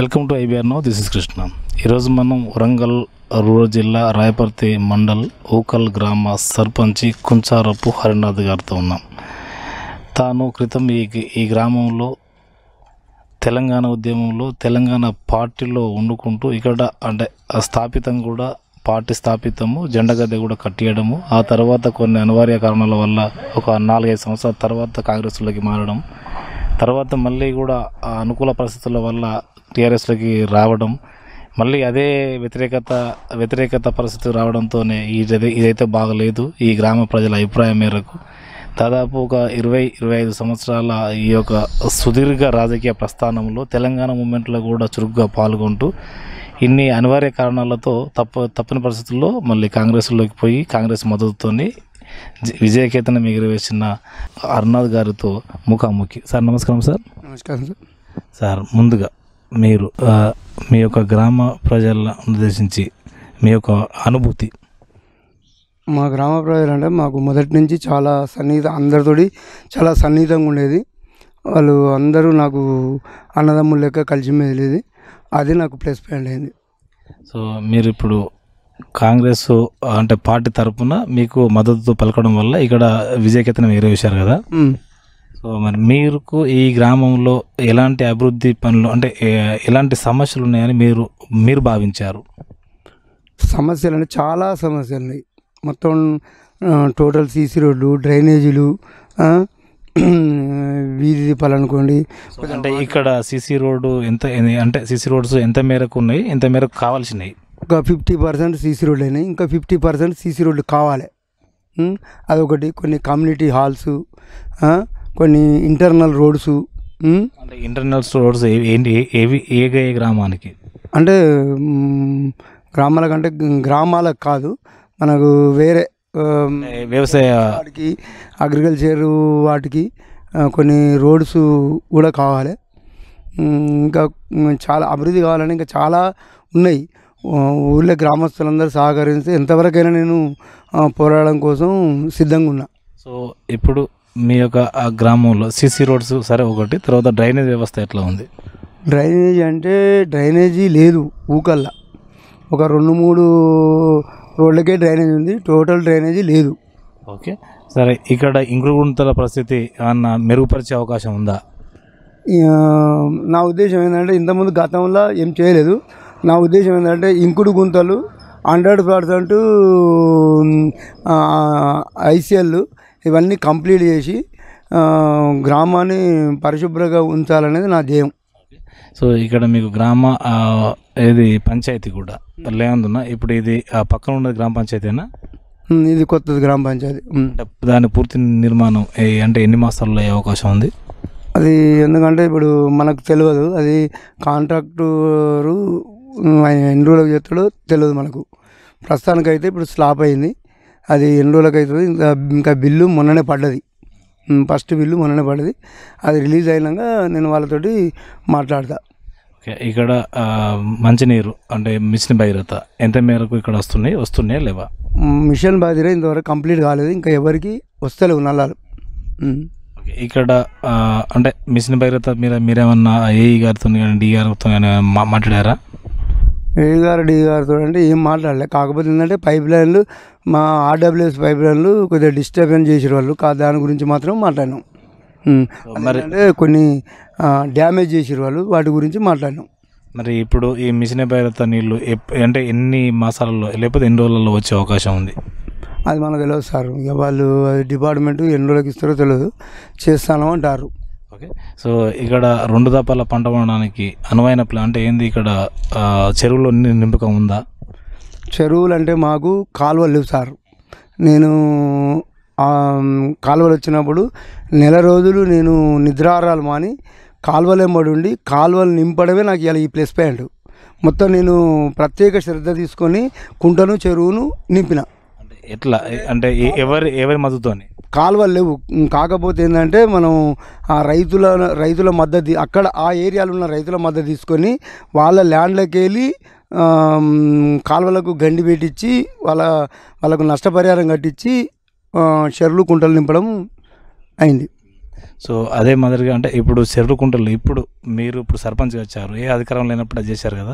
Welcome to IBR now. This is Krishna. ఈరోజు మనం Warangal rural జిల్లా రాయపర్తి మండల్ ఊకల్ గ్రామ సర్పంచి కుంచారపు హరినాథ్ గారితో ఉన్నాం. తాను క్రితం ఈ గ్రామంలో తెలంగాణ ఉద్యమంలో తెలంగాణ పార్టీలో వండుకుంటూ ఇక్కడ అంటే స్థాపితం కూడా పార్టీ స్థాపితము, జెండగద్దె కూడా కట్టియడము, ఆ తర్వాత కొన్ని అనివార్య కారణాల వల్ల ఒక 4-5 సంవత్సరాల తర్వాత కాంగ్రెస్లోకి మారడం, తర్వాత మళ్ళీ కూడా అనుకూల పరిస్థితుల వల్ల టీఆర్ఎస్లోకి రావడం, మళ్ళీ అదే వ్యతిరేకత పరిస్థితి రావడంతోనే ఇదైతే బాగలేదు ఈ గ్రామ ప్రజల అభిప్రాయం మేరకు దాదాపు ఒక 20-25 సంవత్సరాల ఈ యొక్క సుదీర్ఘ రాజకీయ ప్రస్థానంలో తెలంగాణ మూమెంట్లో కూడా చురుగ్గా పాల్గొంటూ ఇన్ని అనివార్య కారణాలతో తప్పని పరిస్థితుల్లో మళ్ళీ కాంగ్రెస్లోకి పోయి కాంగ్రెస్ మద్దతుతోని విజయకేతనం ఎగురవేసిన హరినాథ్ గారితో ముఖాముఖి. సార్ నమస్కారం. సార్ నమస్కారం సార్. సార్ ముందుగా మీరు మీ యొక్క గ్రామ ప్రజలను ఉద్దేశించి మీ యొక్క అనుభూతి. మా గ్రామ ప్రజలు అంటే మాకు మొదటి నుంచి చాలా అందరితోటి చాలా సన్నిహితంగా ఉండేది. వాళ్ళు అందరూ నాకు అన్నదమ్ముల లెక్క కలిసి మెదిలేది. అది నాకు ప్లస్ పాయింట్ అయింది. సో మీరు ఇప్పుడు కాంగ్రెస్ అంటే పార్టీ తరఫున మీకు మద్దతు పలకడం వల్ల ఇక్కడ విజయకేతనం ఎగురవేశారు కదా. సో మరి మీకు ఈ గ్రామంలో ఎలాంటి అభివృద్ధి పనులు అంటే ఎలాంటి సమస్యలు ఉన్నాయని మీరు భావించారు? సమస్యలు అంటే చాలా సమస్యలు ఉన్నాయి. మొత్తం టోటల్ సీసీ రోడ్లు, డ్రైనేజీలు, వీధి దీపాలు అనుకోండి. అంటే ఇక్కడ సీసీ రోడ్డు అంటే సీసీ రోడ్స్ ఎంత మేరకు ఉన్నాయి, ఎంత మేరకు కావాల్సినవి? ఒక 50% సీసీ రోడ్లు అయినాయి, ఇంకా 50% సీసీ రోడ్లు కావాలి. అదొకటి. కొన్ని కమ్యూనిటీ హాల్స్, కొన్ని ఇంటర్నల్ రోడ్స్. అంటే ఇంటర్నల్ రోడ్స్ ఏంటి, ఏ గ్రామానికి? అంటే గ్రామాలకు కాదు, మనకు వేరే వ్యవసాయ వాటికి, అగ్రికల్చర్ వాటికి కొన్ని రోడ్స్ కూడా కావాలి. ఇంకా చాలా అభివృద్ధి కావాలని ఇంకా చాలా ఉన్నాయి. ఊళ్ళో గ్రామస్తులందరూ సహకరిస్తే ఎంతవరకైనా నేను పోరాడడం కోసం సిద్ధంగా ఉన్నా. సో ఇప్పుడు మీ యొక్క గ్రామంలో సీసీ రోడ్స్ సరే ఒకటి, తర్వాత డ్రైనేజ్ వ్యవస్థ ఎట్లా ఉంది? డ్రైనేజీ లేదు ఊకల్లా. ఒక 2-3 రోడ్లకే డ్రైనేజ్ ఉంది, టోటల్ డ్రైనేజీ లేదు. ఓకే సరే. ఇక్కడ ఇంకుడు గుంతల పరిస్థితి ఏమన్నా మెరుగుపరిచే అవకాశం ఉందా? నా ఉద్దేశం ఏంటంటే ఇంతకుముందు గతంలో ఏం చేయలేదు. నా ఉద్దేశం ఏంటంటే ఇంకుడు గుంతలు 100% ఐసీఎల్ ఇవన్నీ కంప్లీట్ చేసి గ్రామాన్ని పరిశుభ్రంగా ఉంచాలనేది నా ధ్యేయం. సో ఇక్కడ మీకు గ్రామ ఏది పంచాయతీ కూడా లేనందున ఇప్పుడు ఇది పక్కన ఉన్నది గ్రామ పంచాయతీనా? ఇది కొత్తది గ్రామ పంచాయతీ. దాని పూర్తి నిర్మాణం అంటే ఎన్ని మాసాల్లో అయ్యే అవకాశం ఉంది? అది ఎందుకంటే ఇప్పుడు మనకు తెలియదు, అది కాంట్రాక్టరు ఆయన ఎన్ని రోజులకు చేస్తాడో తెలియదు మనకు. ప్రస్తుతానికైతే ఇప్పుడు స్లాప్ అయింది. అది ఎన్ని రోజులకు అవుతుంది, ఇంకా బిల్లు మొన్ననే పడ్డది. ఫస్ట్ బిల్లు మొన్ననే పడ్డది. అది రిలీజ్ అయినాక నేను వాళ్ళతోటి మాట్లాడతా. ఓకే. ఇక్కడ మంచినీరు అంటే మిషన్ భగీరథ ఎంత మేరకు ఇక్కడ వస్తున్నాయా లేవా? మిషన్ భగీరథ ఇంతవరకు కంప్లీట్ కాలేదు, ఇంకా ఎవరికి వస్తలేవు నల్లాలు. ఓకే. ఇక్కడ అంటే మిషన్ భగీరథ మీరేమన్నా ఏఈ గారితో కానీ డి గారితో కానీ మాట్లాడారా? ఏఈ గారు డి గారితో అంటే ఏం మాట్లాడలే. కాకపోతే ఏంటంటే పైప్ లైన్లు, మా ఆర్డబ్ల్యూఎస్ పైప్ లైన్లు కొద్దిగా డిస్టర్బెన్స్ చేసిన వాళ్ళు దాని గురించి మాత్రం మాట్లాడినాం. మరి అంటే కొన్ని డ్యామేజ్ చేసిన వాళ్ళు, వాటి గురించి మాట్లాడినాం. మరి ఇప్పుడు ఈ మిషన్ భగీరథ నీళ్ళు అంటే ఎన్ని మాసాలలో లేకపోతే ఎన్ని రోజులలో వచ్చే అవకాశం ఉంది? అది మనకు తెలియదు సార్. ఇక వాళ్ళు డిపార్ట్మెంట్ ఎన్ని రోజులకి ఇస్తారో తెలియదు, చేస్తాను అంటారు. ఓకే. సో ఇక్కడ 2 దపాల పంట పండడానికి అనువైన ప్లాన్ అంటే ఏంది? ఇక్కడ చెరువులో నింపకం ఉందా? చెరువులు అంటే మాకు కాలువలు లేవు సార్. నేను కాలువలు వచ్చినప్పుడు నెల రోజులు నేను నిద్రారాలు మాని కాలువలు ఎంబడి ఉండి కాలువలు నింపడమే నాకు ఇలా ఈ ప్లస్ పాయింట్. మొత్తం నేను ప్రత్యేక శ్రద్ధ తీసుకొని కుంటను, చెరువును నింపిన. ఎట్లా అంటే ఎవరి మద్దతుతోని? కాలువలు లేవు. కాకపోతే ఏంటంటే మనం ఆ రైతుల మద్దతు, అక్కడ ఆ ఏరియాలో ఉన్న రైతుల మద్దతు తీసుకొని వాళ్ళ ల్యాండ్లోకి వెళ్ళి కాలువలకు గండి పెట్టించి వాళ్ళకు నష్టపరిహారం కట్టించి చెరువులు, కుంటలు నింపడం అయింది. సో అదే మాదిరిగా అంటే ఇప్పుడు చెరుకుంటలు మీరు ఇప్పుడు సర్పంచ్గా వచ్చారు, ఏ అధికారం లేనప్పుడు అది చేశారు కదా,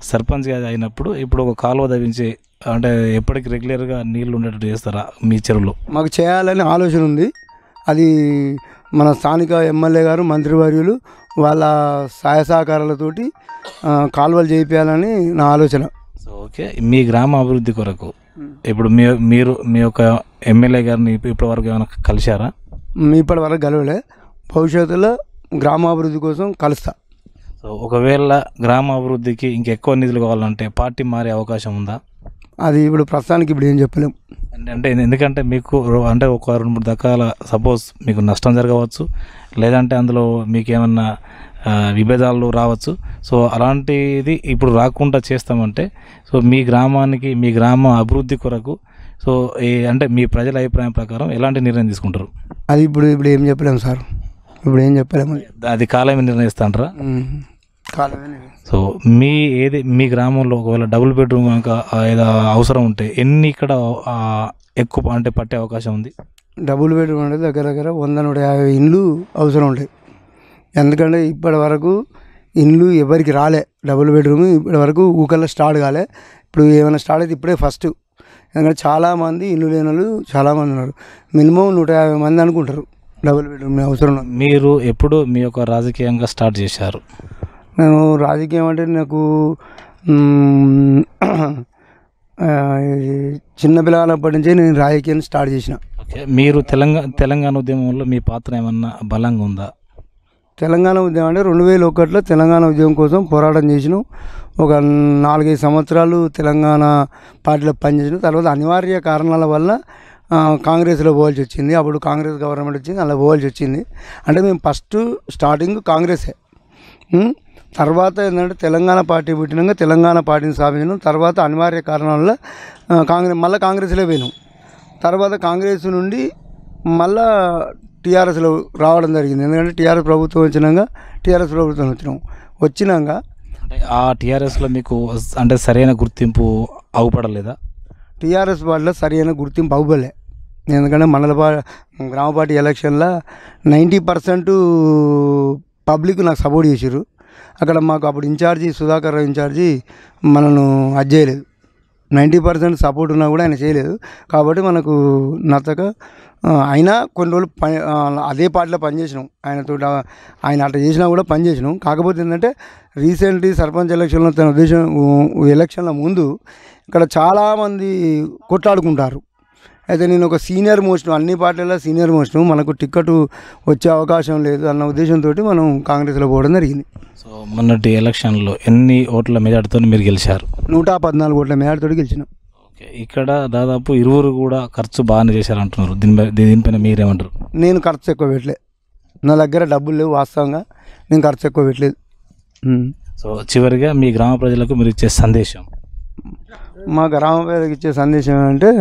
సర్పంచ్గా అయినప్పుడు ఇప్పుడు ఒక కాలువ తవ్వించి అంటే ఎప్పటికీ రెగ్యులర్గా నీళ్ళు ఉండేటట్టు చేస్తారా మీ చెరువులో? మాకు చేయాలని ఆలోచన ఉంది. అది మన స్థానిక ఎమ్మెల్యే గారు, మంత్రివర్యులు వాళ్ళ సహాయ సహకారాలతోటి కాలువలు చేయించాలని నా ఆలోచన. సో ఓకే, మీ గ్రామ అభివృద్ధి కొరకు ఇప్పుడు మీరు మీ యొక్క ఎమ్మెల్యే గారిని ఇప్పటి వరకు ఏమైనా కలిశారా? ఇప్పటి వరకు గెలవలే, భవిష్యత్తులో గ్రామాభివృద్ధి కోసం కలుస్తా. సో ఒకవేళ గ్రామాభివృద్ధికి ఇంకెక్కువ నిధులు కావాలంటే పార్టీ మారే అవకాశం ఉందా? అది ఇప్పుడు ప్రస్తుతానికి ఇప్పుడు ఏం చెప్పలేం. అంటే ఎందుకంటే మీకు అంటే ఒక 2-3 రకాల సపోజ్ మీకు నష్టం జరగవచ్చు, లేదంటే అందులో మీకు ఏమన్నా విభేదాలు రావచ్చు. సో అలాంటిది ఇప్పుడు రాకుండా చేస్తామంటే సో మీ గ్రామానికి, మీ గ్రామ అభివృద్ధి కొరకు సో అంటే మీ ప్రజల అభిప్రాయం ప్రకారం ఎలాంటి నిర్ణయం తీసుకుంటారు? అది ఇప్పుడు ఏం చెప్పలేము సార్, ఇప్పుడు ఏం చెప్పలేము. అది కాలమే నిర్ణయిస్తాంటారా? కాలమే. సో మీ గ్రామంలో ఒకవేళ డబుల్ బెడ్రూమ్ కనుక ఏదో అవసరం ఉంటే ఎన్ని ఇక్కడ ఎక్కువ అంటే పట్టే అవకాశం ఉంది? డబుల్ బెడ్రూమ్ అంటే దగ్గర 100-150 ఇండ్లు అవసరం ఉంటాయి. ఎందుకంటే ఇప్పటి వరకు ఇండ్లు ఎవరికి రాలే, డబుల్ బెడ్రూమ్ ఇప్పటి వరకు ఊకల్లో స్టార్ట్ కాలే. ఇప్పుడు ఏమైనా స్టార్ట్ అయితే ఇప్పుడే ఫస్ట్. ఎందుకంటే చాలామంది ఇల్లు లేని వాళ్ళు చాలామంది ఉన్నారు. మినిమం 150 మంది అనుకుంటారు డబుల్ బెడ్రూమ్ అవసరం. మీరు ఎప్పుడు మీ యొక్క రాజకీయంగా స్టార్ట్ చేశారు? నేను రాజకీయం అంటే నాకు చిన్న పిల్లలప్పటి నుంచే నేను రాజకీయాన్ని స్టార్ట్ చేసిన. ఓకే, మీరు తెలంగాణ ఉద్యమంలో మీ పాత్ర ఏమన్నా బలంగా ఉందా? తెలంగాణ ఉద్యమం అంటే 2001లో తెలంగాణ ఉద్యమం కోసం పోరాటం చేసినాం. ఒక 4-5 సంవత్సరాలు తెలంగాణ పార్టీలో పనిచేసిన తర్వాత అనివార్య కారణాల వల్ల కాంగ్రెస్లో పోవాల్సి వచ్చింది. అప్పుడు కాంగ్రెస్ గవర్నమెంట్ వచ్చింది, అలా పోవాల్సి వచ్చింది. అంటే మేము ఫస్ట్ స్టార్టింగ్ కాంగ్రెసే. తర్వాత ఏంటంటే తెలంగాణ పార్టీ పుట్టినాక తెలంగాణ పార్టీని స్థాపించడం, తర్వాత అనివార్య కారణాల వల్ల మళ్ళీ కాంగ్రెస్లో పోయినాం. తర్వాత కాంగ్రెస్ నుండి మళ్ళా టీఆర్ఎస్లో రావడం జరిగింది. ఎందుకంటే టీఆర్ఎస్ ప్రభుత్వం వచ్చినాక అంటే ఆ టీఆర్ఎస్లో మీకు అంటే సరైన గుర్తింపు అవుపడలేదా? టీఆర్ఎస్ పార్టీలో సరైన గుర్తింపు అవ్వలే. ఎందుకంటే గ్రామ పార్టీ ఎలక్షన్లో 90% పబ్లిక్ నాకు సపోర్ట్ చేసారు. అక్కడ మాకు అప్పుడు ఇన్ఛార్జి సుధాకర్ రావు ఇన్ఛార్జి మనను అది చేయలేదు. 90% సపోర్ట్ ఉన్నా కూడా ఆయన చేయలేదు. కాబట్టి మనకు నచ్చక అయినా కొన్ని రోజులు అదే పార్టీలో పనిచేసినాం. ఆయన అట్లా చేసినా కూడా పనిచేసినాం. కాకపోతే ఏంటంటే రీసెంట్లీ సర్పంచ్ ఎలక్షన్లో తన ఉద్దేశం ఎలక్షన్ల ముందు ఇక్కడ చాలామంది కొట్లాడుకుంటారు. అయితే నేను ఒక సీనియర్ మోస్ట్, అన్ని పార్టీలలో సీనియర్ మోస్ట్, మనకు టికెట్ వచ్చే అవకాశం లేదు అన్న ఉద్దేశంతో మనం కాంగ్రెస్లో పోవడం జరిగింది. సో మొన్నటి ఎలక్షన్లో ఎన్ని ఓట్ల మెజార్టీతో మీరు గెలిచారు? 114 ఓట్ల మెజార్టీతో గెలిచినాం. ఓకే, ఇక్కడ దాదాపు 20 కూడా ఖర్చు బాగానే చేశారంటున్నారు. దీనిపైన మీరేమంటారు? నేను ఖర్చు ఎక్కువ పెట్టలేదు, నా దగ్గర డబ్బులు లేవు. వాస్తవంగా నేను ఖర్చు ఎక్కువ పెట్టలేదు. సో చివరిగా మీ గ్రామ ప్రజలకు మీరు ఇచ్చే సందేశం? మా గ్రామ ప్రజలకు ఇచ్చే సందేశం ఏంటంటే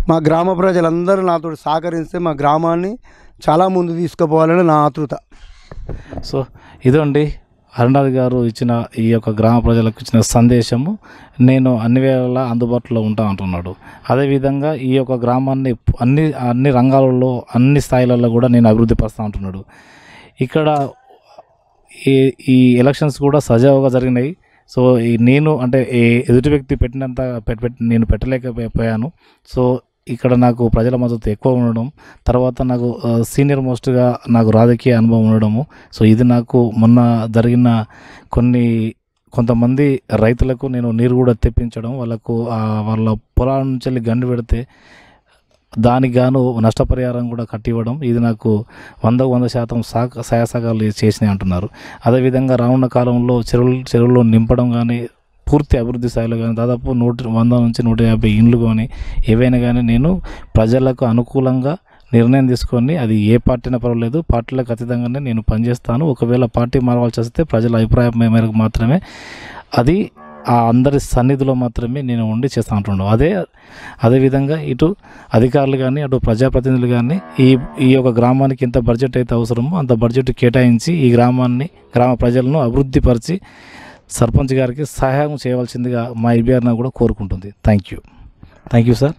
మా గ్రామ ప్రజలందరూ నాతో సహకరిస్తే మా గ్రామాన్ని చాలా ముందు తీసుకుపోవాలని నా ఆతృత. సో ఇదండి హరినాథ్ గారు ఇచ్చిన ఈ యొక్క గ్రామ ప్రజలకు ఇచ్చిన సందేశము. నేను అన్ని వేళలా అందుబాటులో ఉంటా అంటున్నాడు. అదేవిధంగా ఈ యొక్క గ్రామాన్ని అన్ని రంగాలలో, అన్ని స్థాయిలలో కూడా నేను అభివృద్ధి పరుస్తా అంటున్నాడు. ఇక్కడ ఈ ఎలక్షన్స్ కూడా సజావుగా జరిగినాయి. సో నేను అంటే ఎదుటి వ్యక్తి పెట్టినంత నేను పెట్టలేకపోయాను. సో ఇక్కడ నాకు ప్రజల మద్దతు ఎక్కువ ఉండడం, తర్వాత నాకు సీనియర్ మోస్ట్గా నాకు రాజకీయ అనుభవం ఉండడము. సో ఇది నాకు మొన్న జరిగిన కొంతమంది రైతులకు నేను నీరు కూడా తెప్పించడం, వాళ్ళ పొలాల నుంచి వెళ్ళి గండి పెడితే దానికి గాను నష్టపరిహారం కూడా కట్టివ్వడం, ఇది నాకు 100% సహాయసహకారాలు చేసినాయి అంటున్నారు. అదేవిధంగా రానున్న కాలంలో చెరువుల్లో నింపడం కానీ, పూర్తి అభివృద్ధి స్థాయిలో కానీ దాదాపు 100 నుంచి 150 ఇండ్లు కానీ ఏవైనా కానీ నేను ప్రజలకు అనుకూలంగా నిర్ణయం తీసుకొని, అది ఏ పార్టీనా పర్వాలేదు, పార్టీలకు అతీతంగానే నేను పనిచేస్తాను. ఒకవేళ పార్టీ మారవలసి వస్తే ప్రజల అభిప్రాయం మేరకు మాత్రమే, అది ఆ అందరి సన్నిధిలో మాత్రమే నేను ఉండి చేస్తూ ఉంటున్నాను. అదేవిధంగా ఇటు అధికారులు కానీ, అటు ప్రజాప్రతినిధులు కానీ ఈ యొక్క గ్రామానికి ఎంత బడ్జెట్ అయితే అవసరమో అంత బడ్జెట్ కేటాయించి ఈ గ్రామ ప్రజలను అభివృద్ధిపరిచి సర్పంచ్ గారికి సహాయం చేయవలసిందిగా మా IBR కూడా కోరుకుంటుంది. Thank you sir.